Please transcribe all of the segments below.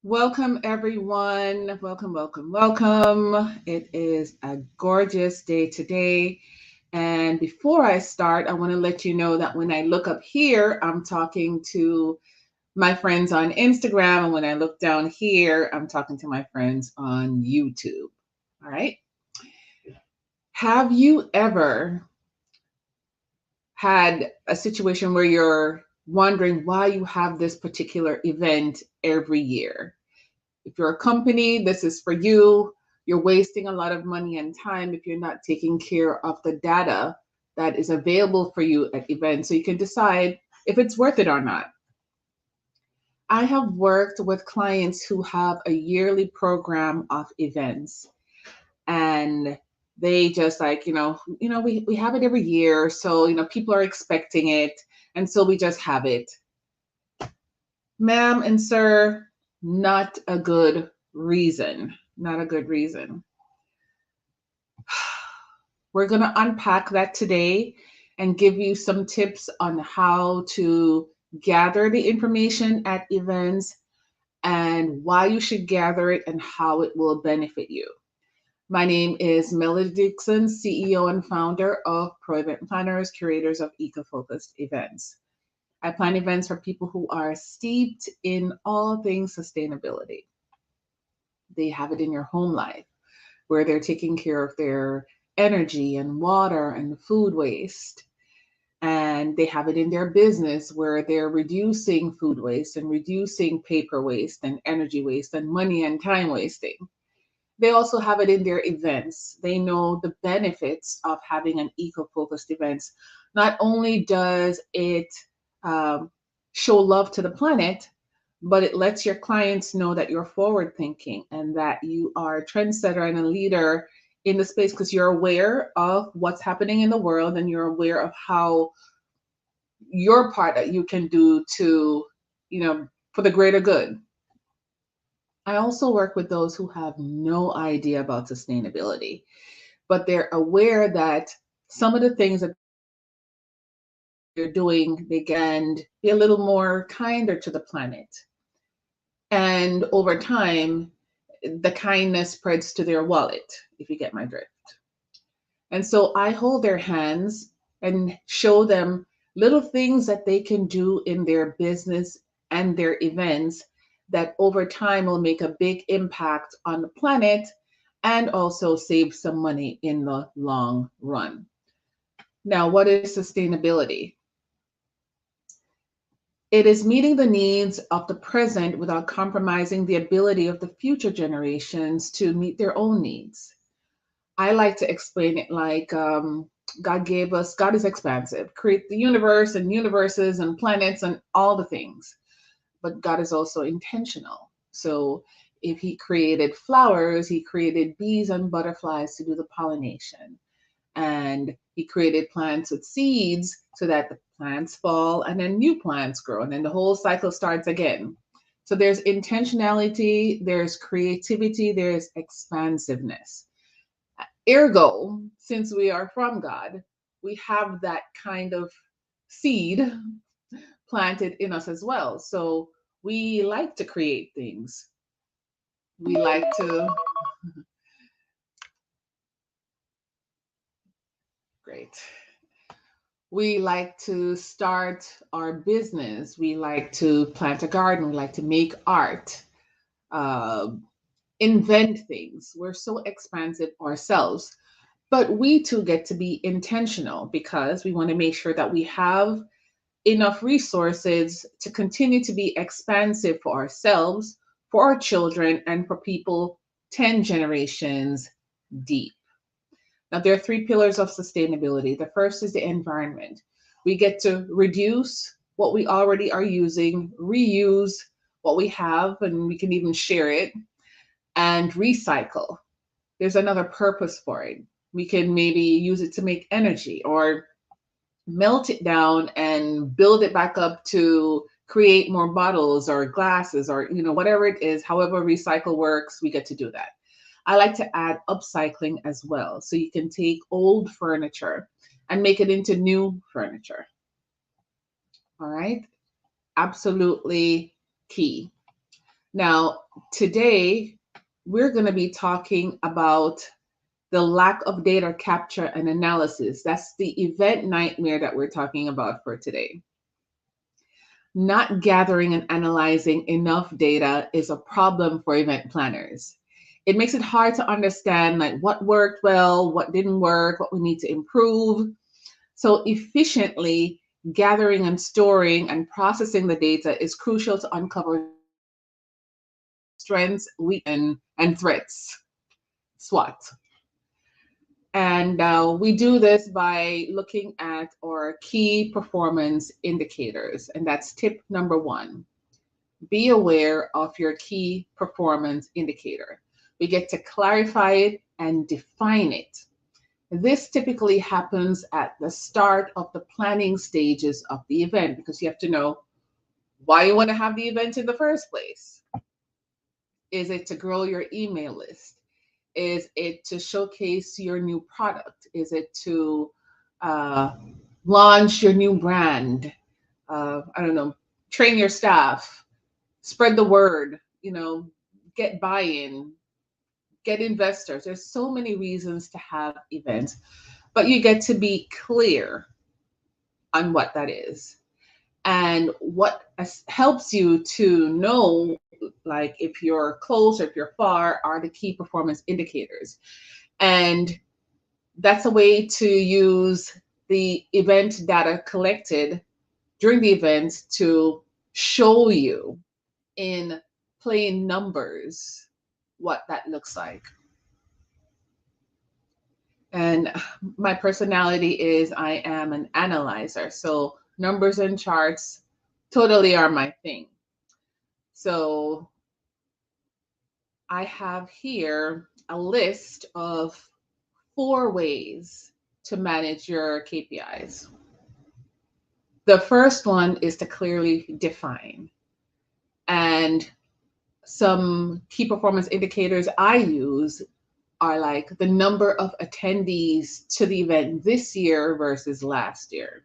Welcome, everyone. Welcome, welcome, welcome. It is a gorgeous day today. And before I start, I want to let you know that when I look up here, I'm talking to my friends on Instagram. And when I look down here, I'm talking to my friends on YouTube. All right. Have you ever had a situation where you're wondering why you have this particular event every year? If you're a company, this is for you. You're wasting a lot of money and time if you're not taking care of the data that is available for you at events so you can decide if it's worth it or not. I have worked with clients who have a yearly program of events and they just like, we have it every year. So, people are expecting it. And so we just have it. Ma'am and sir, not a good reason. Not a good reason. We're going to unpack that today and give you some tips on how to gather the information at events and why you should gather it and how it will benefit you. My name is Melody Dixon, CEO and founder of Pro Event Planners, curators of eco-focused events. I plan events for people who are steeped in all things sustainability. They have it in your home life where they're taking care of their energy and water and food waste. And they have it in their business where they're reducing food waste and reducing paper waste and energy waste and money and time wasting. They also have it in their events. They know the benefits of having an eco-focused events. Not only does it um, show love to the planet, but it lets your clients know that you're forward thinking and that you are a trendsetter and a leader in the space because you're aware of what's happening in the world and you're aware of how your part that you can do to, for the greater good. I also work with those who have no idea about sustainability, but they're aware that some of the things that they're doing, they can be a little more kinder to the planet. And over time, the kindness spreads to their wallet, if you get my drift. And so I hold their hands and show them little things that they can do in their business and their events that over time will make a big impact on the planet and also save some money in the long run. Now, what is sustainability? It is meeting the needs of the present without compromising the ability of the future generations to meet their own needs. I like to explain it like God is expansive, create the universe and universes and planets and all the things. But God is also intentional. So if He created flowers, He created bees and butterflies to do the pollination. And He created plants with seeds so that the plants fall and then new plants grow and then the whole cycle starts again. So there's intentionality, there's creativity, there's expansiveness. Ergo, since we are from God, we have that kind of seed planted in us as well. So we like to create things. We like to, great. We like to start our business. We like to plant a garden. We like to make art, uh, invent things. We're so expansive ourselves. But we too get to be intentional because we want to make sure that we have enough resources to continue to be expansive for ourselves, for our children, and for people 10 generations deep. Now, there are three pillars of sustainability. The first is the environment. We get to reduce what we already are using, reuse what we have, and we can even share it, and recycle. There's another purpose for it. We can maybe use it to make energy or melt it down and build it back up to create more bottles or glasses or whatever it is. However recycle works, we get to do that. I like to add upcycling as well, so you can take old furniture and make it into new furniture. All right, absolutely key. Now, today we're going to be talking about the lack of data capture and analysis. That's the event nightmare that we're talking about for today. Not gathering and analyzing enough data is a problem for event planners. It makes it hard to understand like what worked well, what didn't work, what we need to improve. So efficiently gathering and storing and processing the data is crucial to uncover strengths, weaknesses, and threats. SWOT. And we do this by looking at our key performance indicators. And that's tip number one. Be aware of your key performance indicator. We get to clarify it and define it. This typically happens at the start of the planning stages of the event because you have to know why you want to have the event in the first place. Is it to grow your email list? Is it to showcase your new product? Is it to launch your new brand? I don't know, train your staff, spread the word, get buy-in, get investors. There's so many reasons to have events, but you get to be clear on what that is. And what helps you to know, like if you're close or if you're far, are the key performance indicators. And that's a way to use the event data collected during the event to show you in plain numbers what that looks like. And my personality is I am an analyzer. So numbers and charts totally are my thing. So I have here a list of 4 ways to manage your KPIs. The first one is to clearly define. And some key performance indicators I use are like the number of attendees to the event this year versus last year,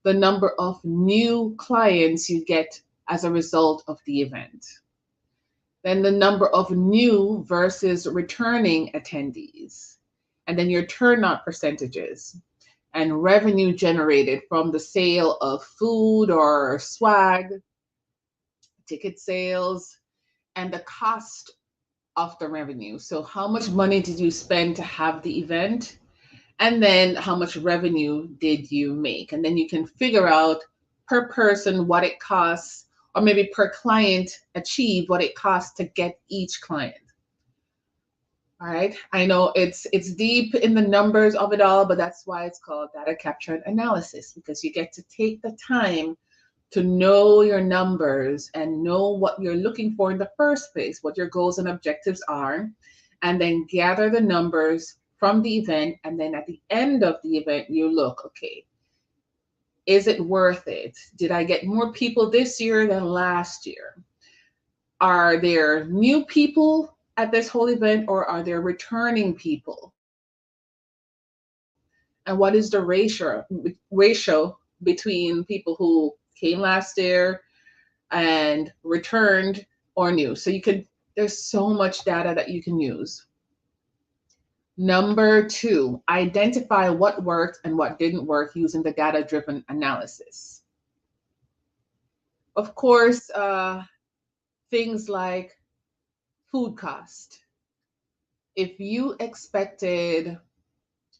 the number of new clients you get as a result of the event, then the number of new versus returning attendees, and then your turnout percentages and revenue generated from the sale of food or swag, ticket sales, and the cost of the revenue. So how much money did you spend to have the event? And then how much revenue did you make? And then you can figure out per person what it costs, or maybe per client achieve what it costs to get each client. All right. I know it's deep in the numbers of it all, but that's why it's called data capture and analysis, because you get to take the time to know your numbers and know what you're looking for in the first place, what your goals and objectives are, and then gather the numbers from the event. And then at the end of the event, you look, okay, is it worth it? Did I get more people this year than last year? Are there new people at this whole event, or are there returning people? And what is the ratio between people who came last year and returned or new? So there's so much data that you can use. Number 2, identify what worked and what didn't work using the data-driven analysis. Of course, things like food cost. If you expected,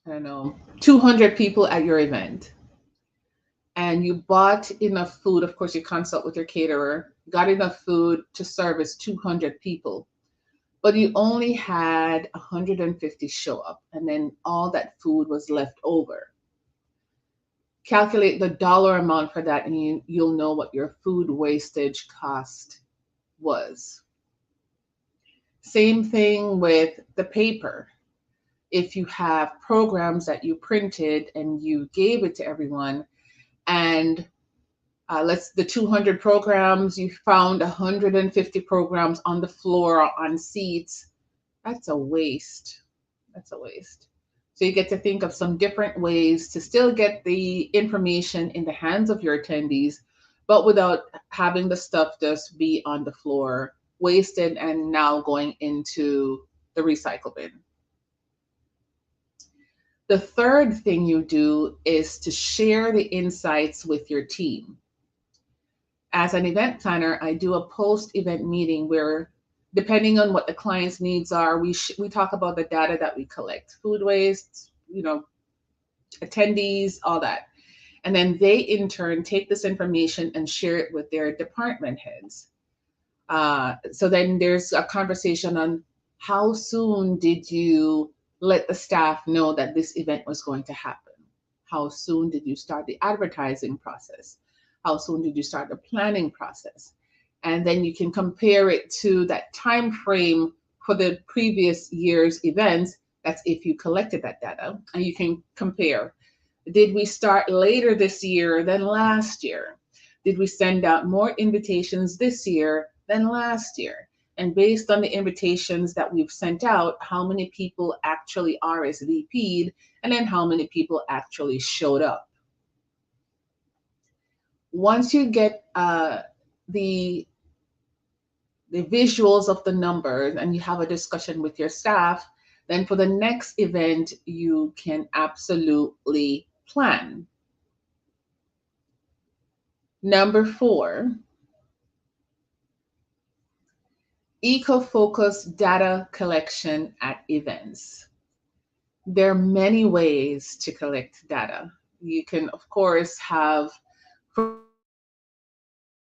I don't know, 200 people at your event, and you bought enough food, of course, you consult with your caterer, got enough food to service 200 people, but you only had 150 show up, and then all that food was left over. Calculate the dollar amount for that, and you'll know what your food wastage cost was. Same thing with the paper. If you have programs that you printed and you gave it to everyone, and the 200 programs, you found 150 programs on the floor on seats, that's a waste. That's a waste. So you get to think of some different ways to still get the information in the hands of your attendees, but without having the stuff just be on the floor wasted and now going into the recycle bin. The third thing you do is to share the insights with your team. As an event planner, I do a post-event meeting where, depending on what the client's needs are, we talk about the data that we collect, food waste, attendees, all that. And then they in turn take this information and share it with their department heads. So then there's a conversation on how soon did you let the staff know that this event was going to happen? How soon did you start the advertising process? How soon did you start the planning process? And then you can compare it to that time frame for the previous year's events. That's if you collected that data, and you can compare. Did we start later this year than last year? Did we send out more invitations this year than last year? And based on the invitations that we've sent out, how many people actually RSVP'd, and then how many people actually showed up? Once you get the visuals of the numbers and you have a discussion with your staff, then for the next event, you can absolutely plan. Number 4, eco-focused data collection at events. There are many ways to collect data. You can, of course, have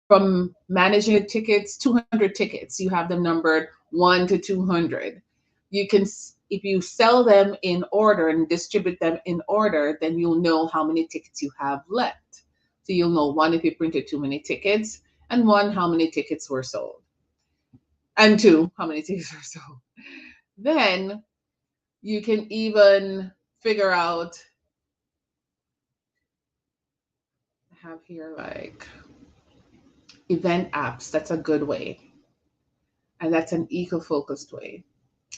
from managing the tickets, 200 tickets, you have them numbered 1 to 200. You can, if you sell them in order and distribute them in order, then you'll know how many tickets you have left. So you'll know, 1, if you printed too many tickets, and 1, how many tickets were sold, and 2, how many tickets were sold. Then you can even figure out, I have here like event apps. That's a good way. And that's an eco-focused way.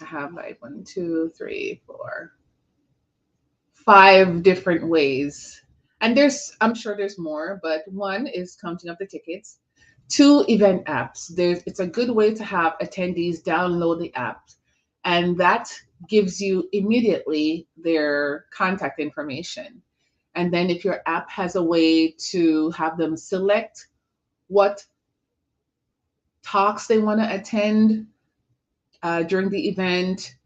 I have like 1, 2, 3, 4, 5 different ways. And I'm sure there's more, but 1 is counting up the tickets. 2, event apps. It's a good way to have attendees download the app, and that gives you immediately their contact information. And then if your app has a way to have them select what talks they want to attend during the event,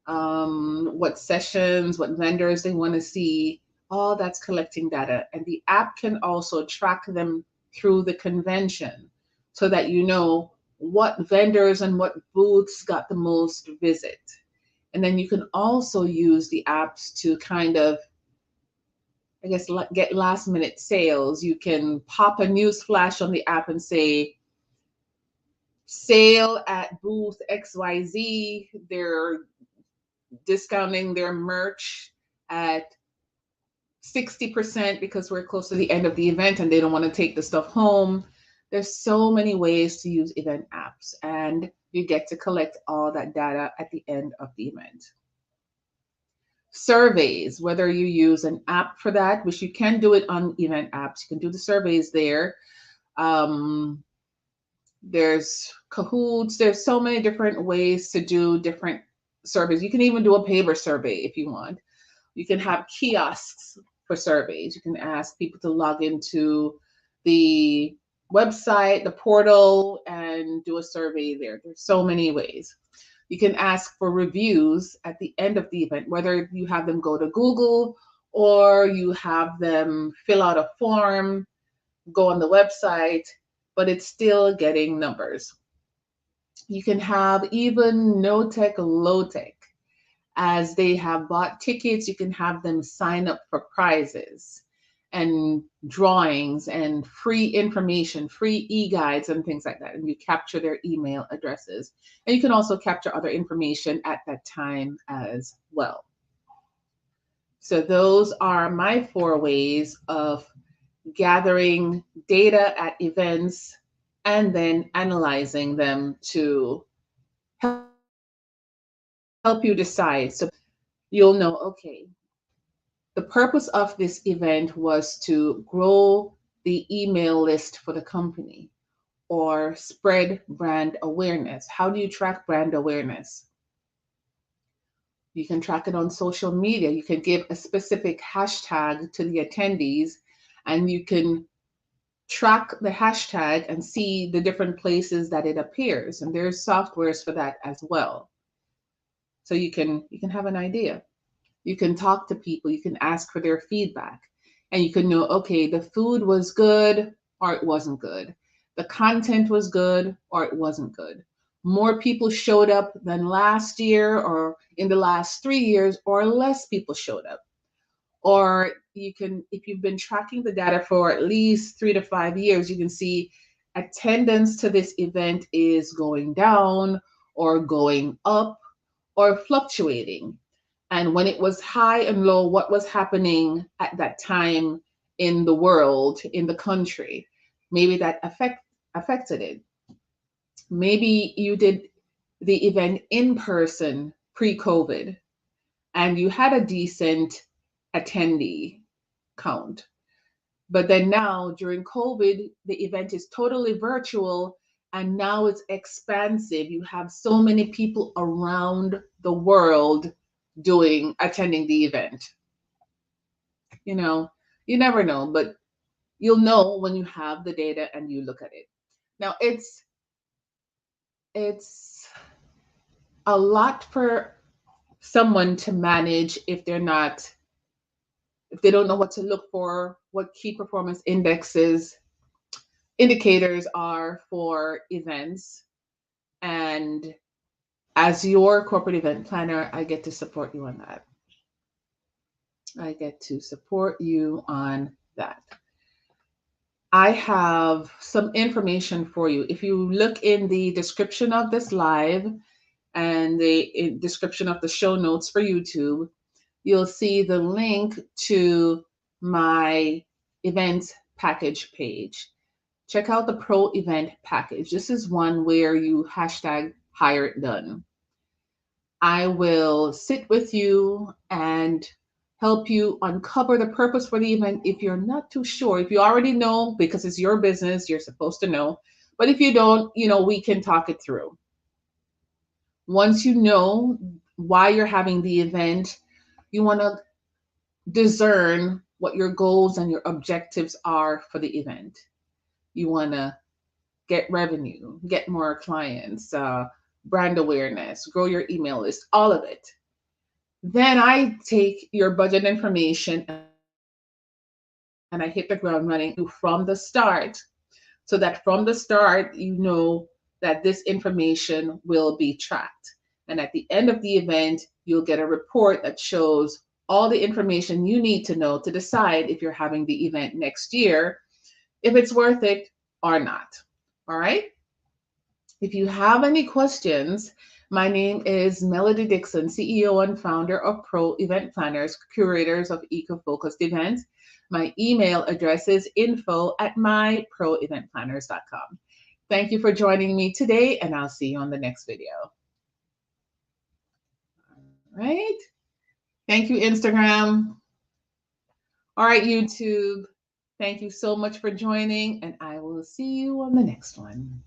what sessions, what vendors they want to see, all that's collecting data. And the app can also track them through the convention so that you know what vendors and what booths got the most visit. And then you can also use the apps to kind of, I guess, get last minute sales. You can pop a news flash on the app and say, sale at booth XYZ. They're discounting their merch at 60% because we're close to the end of the event and they don't want to take the stuff home. There's so many ways to use event apps, and you get to collect all that data at the end of the event. Surveys, whether you use an app for that, which you can do it on event apps, you can do the surveys there. There's Kahoots. There's so many different ways to do different surveys. You can even do a paper survey if you want. You can have kiosks for surveys. You can ask people to log into the website, the portal, and do a survey there. There's so many ways. You can ask for reviews at the end of the event, whether you have them go to Google or you have them fill out a form, go on the website, but it's still getting numbers. You can have even no tech, low tech. As they have bought tickets, you can have them sign up for prizes and drawings and free information, free e-guides and things like that. And you capture their email addresses. And you can also capture other information at that time as well. So those are my 4 ways of gathering data at events and then analyzing them to help you decide. So you'll know, okay, the purpose of this event was to grow the email list for the company. or spread brand awareness. How do you track brand awareness? You can track it on social media. You can give a specific hashtag to the attendees, and you can track the hashtag and see the different places that it appears. And there's softwares for that as well. So you can have an idea. You can talk to people, you can ask for their feedback, and you can know, okay, the food was good or it wasn't good. The content was good or it wasn't good. More people showed up than last year or in the last 3 years, or less people showed up. Or you can, if you've been tracking the data for at least 3 to 5 years, you can see attendance to this event is going down or going up or fluctuating. And when it was high and low, what was happening at that time in the world, in the country? Maybe that affected it. Maybe you did the event in person pre-COVID and you had a decent attendee count. But then now during COVID, the event is totally virtual and now it's expansive. You have so many people around the world attending the event. You know, you never know, but you'll know when you have the data and you look at it. Now it's a lot for someone to manage if they don't know what to look for, what key performance indicators are for events. And as your corporate event planner, I get to support you on that. I get to support you on that. I have some information for you. If you look in the description of this live and the description of the show notes for YouTube, you'll see the link to my events package page. Check out the Pro Event Package. This is one where you hashtag hire it done. I will sit with you and help you uncover the purpose for the event if you're not too sure. If you already know, because it's your business, you're supposed to know. But if you don't, we can talk it through. Once you know why you're having the event, you want to discern what your goals and your objectives are for the event. You want to get revenue, get more clients, brand awareness, grow your email list, all of it. Then I take your budget information and I hit the ground running from the start, so that from the start, you know that this information will be tracked. And at the end of the event, you'll get a report that shows all the information you need to know to decide if you're having the event next year, if it's worth it or not. All right? If you have any questions, my name is Melody Dixon, CEO and founder of Pro Event Planners, curators of eco-focused events. My email address is info@myproeventplanners.com. Thank you for joining me today, and I'll see you on the next video. All right. Thank you, Instagram. All right, YouTube. Thank you so much for joining, and I will see you on the next one.